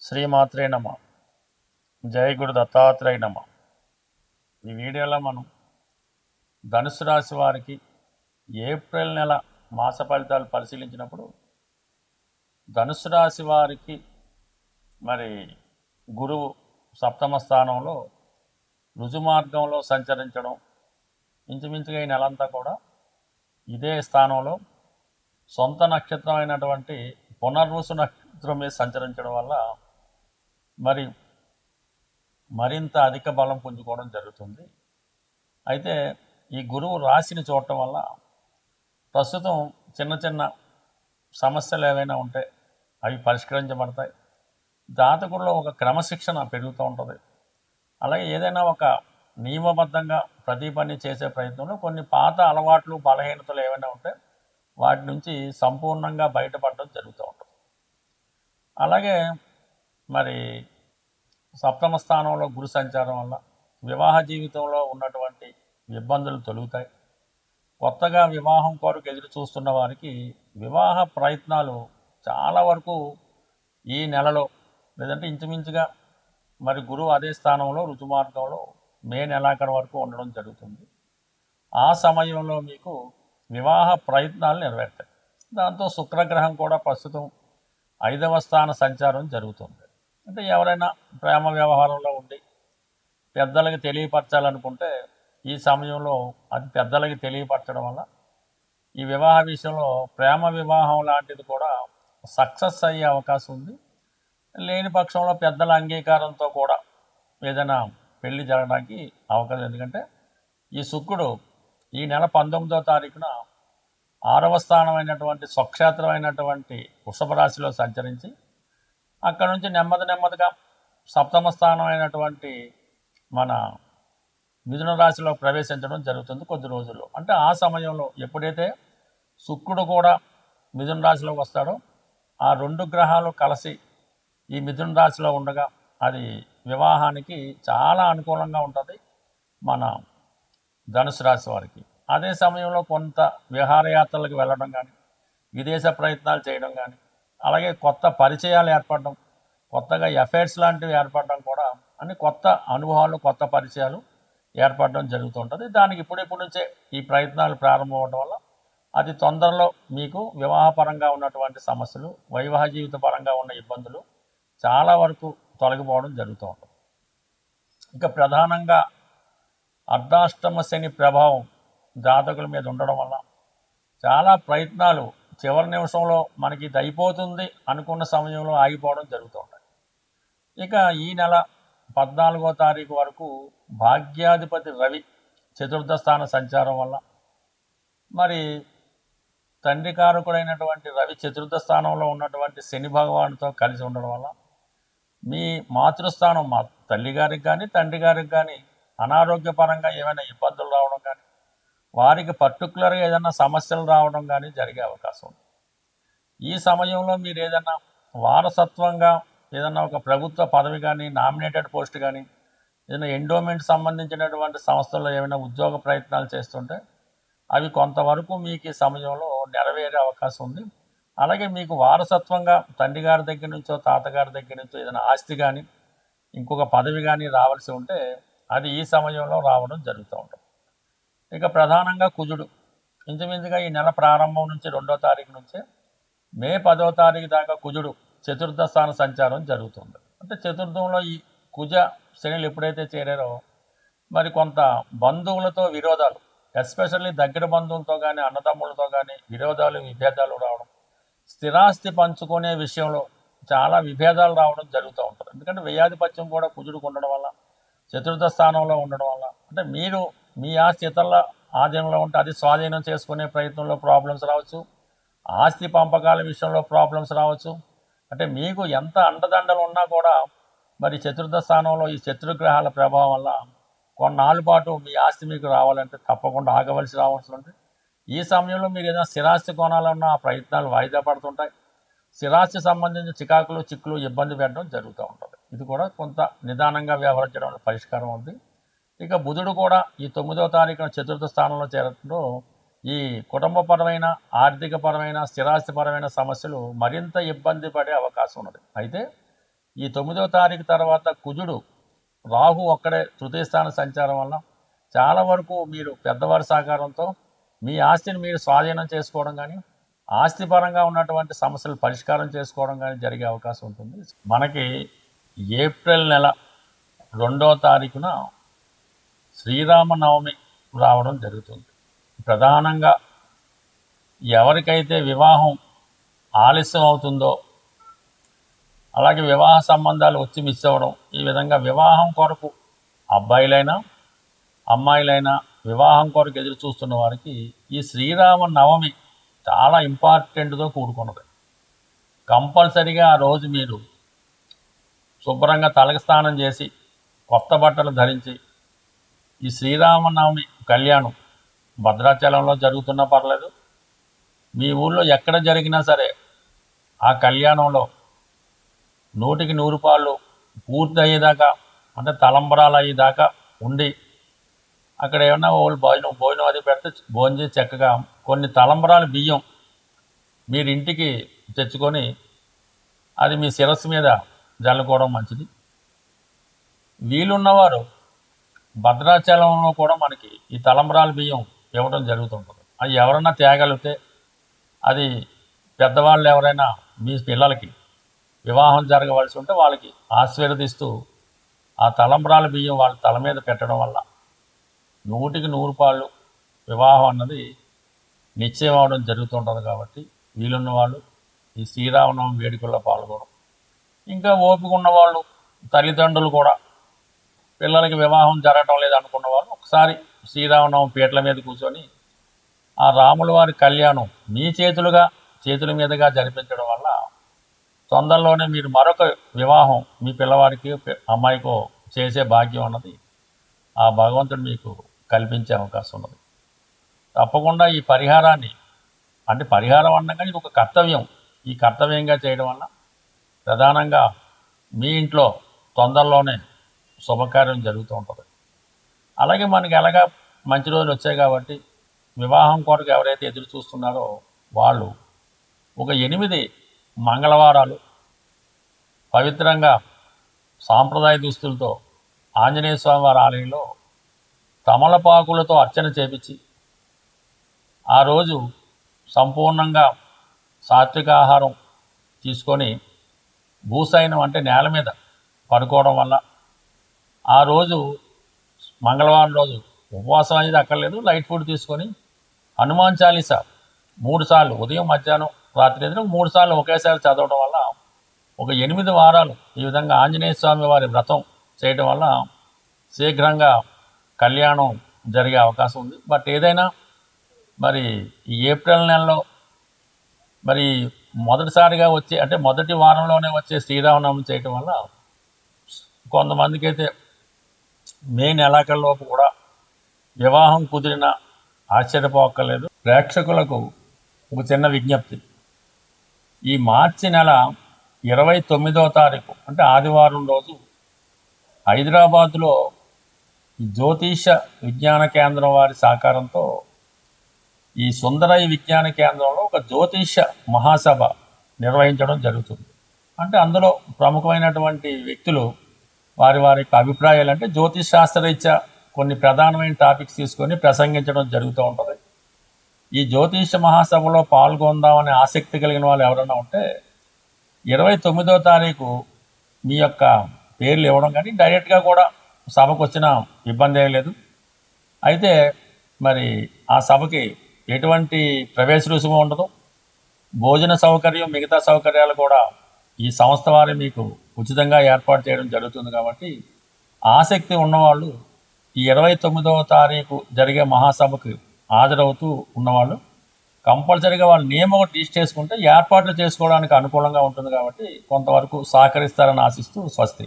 శ్రీమాత్రే నమ. జై గురు దత్తాత్రేయ నమ. ఈ వీడియోలో మనం ధనుసు రాశి వారికి ఏప్రిల్ నెల మాస ఫలితాలు పరిశీలించినప్పుడు ధనుసు రాశి వారికి మరి గురువు సప్తమ స్థానంలో రుజుమార్గంలో సంచరించడం, ఇంచుమించుగా ఈ నెలంతా కూడా ఇదే స్థానంలో సొంత నక్షత్రం అయినటువంటి పునర్వసు నక్షత్రం మీద సంచరించడం వల్ల మరింత అధిక బలం పుంజుకోవడం జరుగుతుంది. అయితే ఈ గురువు రాశిని చూడటం వల్ల ప్రస్తుతం చిన్న చిన్న సమస్యలు ఏవైనా ఉంటే అవి పరిష్కరించబడతాయి. జాతకుల్లో ఒక క్రమశిక్షణ పెరుగుతూ ఉంటుంది. అలాగే ఏదైనా ఒక నియమబద్ధంగా ప్రతి పని చేసే ప్రయత్నంలో కొన్ని పాత అలవాట్లు, బలహీనతలు ఏవైనా ఉంటే వాటి నుంచి సంపూర్ణంగా బయటపడడం జరుగుతూ ఉంటుంది. అలాగే మరి సప్తమ స్థానంలో గురు సంచారం వల్ల వివాహ జీవితంలో ఉన్నటువంటి ఇబ్బందులు తొలుగుతాయి. కొత్తగా వివాహం కొరకు ఎదురు చూస్తున్న వారికి వివాహ ప్రయత్నాలు చాలా వరకు ఈ నెలలో, లేదంటే ఇంచుమించుగా మరి గురువు అదే స్థానంలో రుజుమార్గంలో మే నెలాఖరు వరకు ఉండడం జరుగుతుంది. ఆ సమయంలో మీకు వివాహ ప్రయత్నాలు నెరవేరుతాయి. దాంతో శుక్రగ్రహం కూడా ప్రస్తుతం 5వ స్థాన సంచారం జరుగుతుంది. అంటే ఎవరైనా ప్రేమ వ్యవహారంలో ఉండి పెద్దలకి తెలియపరచాలనుకుంటే ఈ సమయంలో అది పెద్దలకి తెలియపరచడం వల్ల ఈ వివాహ విషయంలో ప్రేమ వివాహం లాంటిది కూడా సక్సెస్ అయ్యే అవకాశం ఉంది. లేని పక్షంలో పెద్దల అంగీకారంతో కూడా ఏదైనా పెళ్లి జరగడానికి అవకాశం. ఎందుకంటే ఈ శుక్రుడు ఈ నెల 19వ తారీఖున 6వ స్థానమైనటువంటి స్వక్షేత్రమైనటువంటి వృషభ రాశిలో సంచరించి అక్కడ నుంచి నెమ్మదిగా సప్తమ స్థానం అయినటువంటి మన మిథున రాశిలో ప్రవేశించడం జరుగుతుంది కొద్ది రోజుల్లో. అంటే ఆ సమయంలో ఎప్పుడైతే శుక్రుడు కూడా మిథున రాశిలోకి వస్తాడో ఆ రెండు గ్రహాలు కలిసి ఈ మిథున రాశిలో ఉండగా అది వివాహానికి చాలా అనుకూలంగా ఉంటుంది మన ధనుసు రాశి వారికి. అదే సమయంలో కొంత విహారయాత్రలకు వెళ్ళడం కానీ, విదేశ ప్రయత్నాలు చేయడం కానీ, అలాగే కొత్త పరిచయాలు ఏర్పడడం, కొత్తగా ఎఫైర్స్ లాంటివి ఏర్పడడం కూడా అని కొత్త అనుభవాలు, కొత్త పరిచయాలు ఏర్పడడం జరుగుతుంటుంది. దానికి ఇప్పుడిప్పటి నుంచే ఈ ప్రయత్నాలు ప్రారంభం అవ్వడం వల్ల అతి తొందరలో మీకు వివాహపరంగా ఉన్నటువంటి సమస్యలు, వైవాహ జీవిత పరంగా ఉన్న ఇబ్బందులు చాలా వరకు తొలగిపోవడం జరుగుతూ ఉంటుంది. ఇక ప్రధానంగా అర్ధాష్టమ శని ప్రభావం జాతకుల మీద ఉండడం వల్ల చాలా ప్రయత్నాలు చివరి నిమిషంలో మనకి ఇది అయిపోతుంది అనుకున్న సమయంలో ఆగిపోవడం జరుగుతూ ఉంటాయి. ఇక ఈ నెల 14వ తారీఖు వరకు భాగ్యాధిపతి రవి చతుర్థ స్థాన సంచారం వల్ల మరి తండ్రి కారకుడైనటువంటి రవి చతుర్థ స్థానంలో ఉన్నటువంటి శని భగవానుతో కలిసి ఉండడం వల్ల మీ మాతృస్థానం, మా తల్లిగారికి కానీ తండ్రి గారికి కానీ అనారోగ్యపరంగా ఏమైనా ఇబ్బందులు రావడం కానీ, వారికి పర్టికులర్గా ఏదైనా సమస్యలు రావడం కానీ జరిగే అవకాశం ఉంది. ఈ సమయంలో మీరు ఏదైనా వారసత్వంగా ఏదైనా ఒక ప్రభుత్వ పదవి కానీ, నామినేటెడ్ పోస్ట్ కానీ, ఏదైనా ఎండోమెంట్ సంబంధించినటువంటి సంస్థల్లో ఏమైనా ఉద్యోగ ప్రయత్నాలు చేస్తుంటే అవి కొంతవరకు మీకు ఈ సమయంలో నెరవేరే అవకాశం ఉంది. అలాగే మీకు వారసత్వంగా తండ్రి గారి దగ్గర నుంచో, తాతగారి దగ్గర నుంచో ఏదైనా ఆస్తి కానీ, ఇంకొక పదవి కానీ రావాల్సి ఉంటే అది ఈ సమయంలో రావడం జరుగుతూ ఉంటుంది. ఇక ప్రధానంగా కుజుడు ఇంచుమించుగా ఈ నెల ప్రారంభం నుంచి 2వ తారీఖు నుంచే మే 10వ తారీఖు దాకా కుజుడు చతుర్థ స్థాన సంచారం జరుగుతుంది. అంటే చతుర్థంలో ఈ కుజ శనులు ఎప్పుడైతే చేరారో మరి కొంత బంధువులతో విరోధాలు, ఎస్పెషల్లీ దగ్గర బంధువులతో కానీ, అన్నదమ్ములతో కానీ విరోధాలు, విభేదాలు రావడం, స్థిరాస్తి పంచుకునే విషయంలో చాలా విభేదాలు రావడం జరుగుతూ ఉంటుంది. ఎందుకంటే వ్యయాధిపత్యం కూడా కుజుడుకు ఉండడం వల్ల, చతుర్థ స్థానంలో ఉండడం వల్ల, అంటే మీరు మీ ఆస్తి ఇతరుల ఆధీనంలో ఉంటే అది స్వాధీనం చేసుకునే ప్రయత్నంలో ప్రాబ్లమ్స్ రావచ్చు, ఆస్తి పంపకాల విషయంలో ప్రాబ్లమ్స్ రావచ్చు. అంటే మీకు ఎంత అండదండలు ఉన్నా కూడా మరి చతుర్థ స్థానంలో ఈ శత్రుగ్రహాల ప్రభావం వల్ల కొన్నాళ్ళ పాటు మీ ఆస్తి మీకు రావాలంటే తప్పకుండా ఆగవలసి రావాల్సి ఉంటుంది. ఈ సమయంలో మీరు ఏదైనా స్థిరాస్తి కొనాలన్నా ఆ ప్రయత్నాలు వాయిదా పడుతుంటాయి. స్థిరాస్తి సంబంధించిన చికాకులు, చిక్కులు, ఇబ్బంది పెట్టడం జరుగుతూ ఉంటుంది. ఇది కూడా కొంత నిదానంగా వ్యవహరించడం పరిష్కారం ఉంది. ఇక బుధుడు కూడా ఈ 9వ తారీఖున చతుర్థ స్థానంలో చేరడంతో ఈ కుటుంబపరమైన, ఆర్థికపరమైన, స్థిరాస్తిపరమైన సమస్యలు మరింత ఇబ్బంది పడే అవకాశం ఉన్నది. అయితే ఈ 9వ తారీఖు తర్వాత కుజుడు రాహు ఒక్కడే తృతీయ స్థాన సంచారం వల్ల చాలా వరకు మీరు పెద్దవారి సహకారంతో మీ ఆస్తిని మీరు స్వాధీనం చేసుకోవడం కానీ ఆస్తిపరంగా ఉన్నటువంటి సమస్యలు పరిష్కారం చేసుకోవడం కానీ జరిగే అవకాశం ఉంటుంది. మనకి ఏప్రిల్ నెల 2వ తారీఖున శ్రీరామనవమి రావడం జరుగుతుంది. ప్రధానంగా ఎవరికైతే వివాహం ఆలస్యం అవుతుందో, అలాగే వివాహ సంబంధాలు వచ్చి మిస్ అవ్వడం, ఈ విధంగా వివాహం కొరకు అబ్బాయిలైనా అమ్మాయిలైనా వివాహం కొరకు ఎదురు చూస్తున్న వారికి ఈ శ్రీరామనవమి చాలా ఇంపార్టెంట్తో కూడుకున్నది. కంపల్సరిగా ఆ రోజు మీరు శుభ్రంగా తలకి స్నానం చేసి కొత్త బట్టలు ధరించి ఈ శ్రీరామనవమి కళ్యాణం భద్రాచలంలో జరుగుతున్నా పర్లేదు, మీ ఊళ్ళో ఎక్కడ జరిగినా సరే ఆ కళ్యాణంలో 100కి 100 పాళ్ళు పూర్తి అయ్యేదాకా, అంటే తలంబరాలు అయ్యేదాకా ఉండి అక్కడ ఏమన్నా వాళ్ళు భోజనం అది పెడితే భోజనం చేసి చక్కగా కొన్ని తలంబరాలు బియ్యం మీరు ఇంటికి తెచ్చుకొని అది మీ శిరస్సు మీద జల్లుకోవడం మంచిది. వీలున్నవారు భద్రాచలంలో కూడా మనకి ఈ తలంబరాల బియ్యం ఇవ్వడం జరుగుతుంటుంది. అది ఎవరన్నా తేగలిగితే, అది పెద్దవాళ్ళు ఎవరైనా మీ పిల్లలకి వివాహం జరగవలసి ఉంటే వాళ్ళకి ఆశీర్వదిస్తూ ఆ తలంబరాల బియ్యం వాళ్ళ తల మీద పెట్టడం వల్ల 100కి 100 పాళ్ళు వివాహం అన్నది నిశ్చయం అవడం జరుగుతుంటుంది. కాబట్టి వీలున్న వాళ్ళు ఈ శ్రీరామనవమి వేడుకల్లో పాల్గొనడం, ఇంకా ఓపిక ఉన్నవాళ్ళు తల్లిదండ్రులు కూడా పిల్లలకి వివాహం జరగడం లేదనుకున్న వాళ్ళు ఒకసారి శ్రీరామనవమి పీటల మీద కూర్చొని ఆ రాముల వారి కళ్యాణం మీ చేతుల మీదుగా జరిపించడం వల్ల తొందరలోనే మీరు మరొక వివాహం మీ పిల్లవారికి అమ్మాయికో చేసే భాగ్యం అన్నది ఆ భగవంతుడు మీకు కల్పించే అవకాశం ఉన్నది. తప్పకుండా ఈ పరిహారాన్ని, అంటే పరిహారం అన్నగా ఇది ఒక కర్తవ్యం, ఈ కర్తవ్యంగా చేయడం వల్ల ప్రధానంగా మీ ఇంట్లో తొందరలోనే శుభకార్యం జరుగుతూ ఉంటుంది. అలాగే మనకి ఎలాగా మంచి రోజులు వచ్చాయి కాబట్టి వివాహం కొరకు ఎవరైతే ఎదురు చూస్తున్నారో వాళ్ళు ఒక 8 మంగళవారాలు పవిత్రంగా సాంప్రదాయ దుస్తులతో ఆంజనేయ స్వామి వారి ఆలయంలో తమలపాకులతో అర్చన చేపించి ఆ రోజు సంపూర్ణంగా సాత్విక ఆహారం తీసుకొని భూసైనం అంటే నేల మీద పడుకోవడం వల్ల ఆ రోజు మంగళవారం రోజు ఉపవాసం అనేది అక్కర్లేదు, లైట్ ఫుడ్ తీసుకొని హనుమాన్ చాలీసా 3 సార్లు ఉదయం మధ్యాహ్నం రాత్రి ఎదురు 3 సార్లు ఒకేసారి చదవడం వల్ల ఒక 8 వారాలు ఈ విధంగా ఆంజనేయ స్వామి వారి వ్రతం చేయడం వల్ల శీఘ్రంగా కళ్యాణం జరిగే అవకాశం ఉంది. బట్ ఏదైనా మరి ఈ ఏప్రిల్ నెలలో మరి మొదటిసారిగా వచ్చే, అంటే మొదటి వారంలోనే వచ్చే శ్రీరామనవమి చేయటం వల్ల కొంతమందికి అయితే మే నెలాఖరులోపు కూడా వివాహం కుదిరిన ఆశ్చర్యపోక్కర్లేదు. ప్రేక్షకులకు ఒక చిన్న విజ్ఞప్తి, ఈ మార్చి నెల 29వ తారీఖు అంటే ఆదివారం రోజు హైదరాబాదులో జ్యోతిష విజ్ఞాన కేంద్రం వారి సహకారంతో ఈ సుందరయ్య విజ్ఞాన కేంద్రంలో ఒక జ్యోతిష మహాసభ నిర్వహించడం జరుగుతుంది. అంటే అందులో ప్రముఖమైనటువంటి వ్యక్తులు వారి యొక్క అభిప్రాయాలు, అంటే జ్యోతిష్ శాస్త్రరీత్యా కొన్ని ప్రధానమైన టాపిక్స్ తీసుకొని ప్రసంగించడం జరుగుతూ ఉంటుంది. ఈ జ్యోతిష మహాసభలో పాల్గొందామనే ఆసక్తి కలిగిన వాళ్ళు ఎవరైనా ఉంటే 29వ తారీఖు మీ యొక్క పేర్లు ఇవ్వడం, కానీ డైరెక్ట్గా కూడా సభకు వచ్చిన ఇబ్బంది ఏం లేదు. అయితే మరి ఆ సభకి ఎటువంటి ప్రవేశ రుసుము ఉండదు, భోజన సౌకర్యం మిగతా సౌకర్యాలు కూడా ఈ సంస్థ వారే మీకు ఉచితంగా ఏర్పాటు చేయడం జరుగుతుంది. కాబట్టి ఆసక్తి ఉన్నవాళ్ళు ఈ 29వ తారీఖు జరిగే మహాసభకు హాజరవుతూ ఉన్నవాళ్ళు కంపల్సరీగా వాళ్ళ నేమ్ ఒకటి లిస్ట్ చేసుకుంటే ఏర్పాట్లు చేసుకోవడానికి అనుకూలంగా ఉంటుంది. కాబట్టి కొంతవరకు సహకరిస్తారని ఆశిస్తూ స్వస్తి.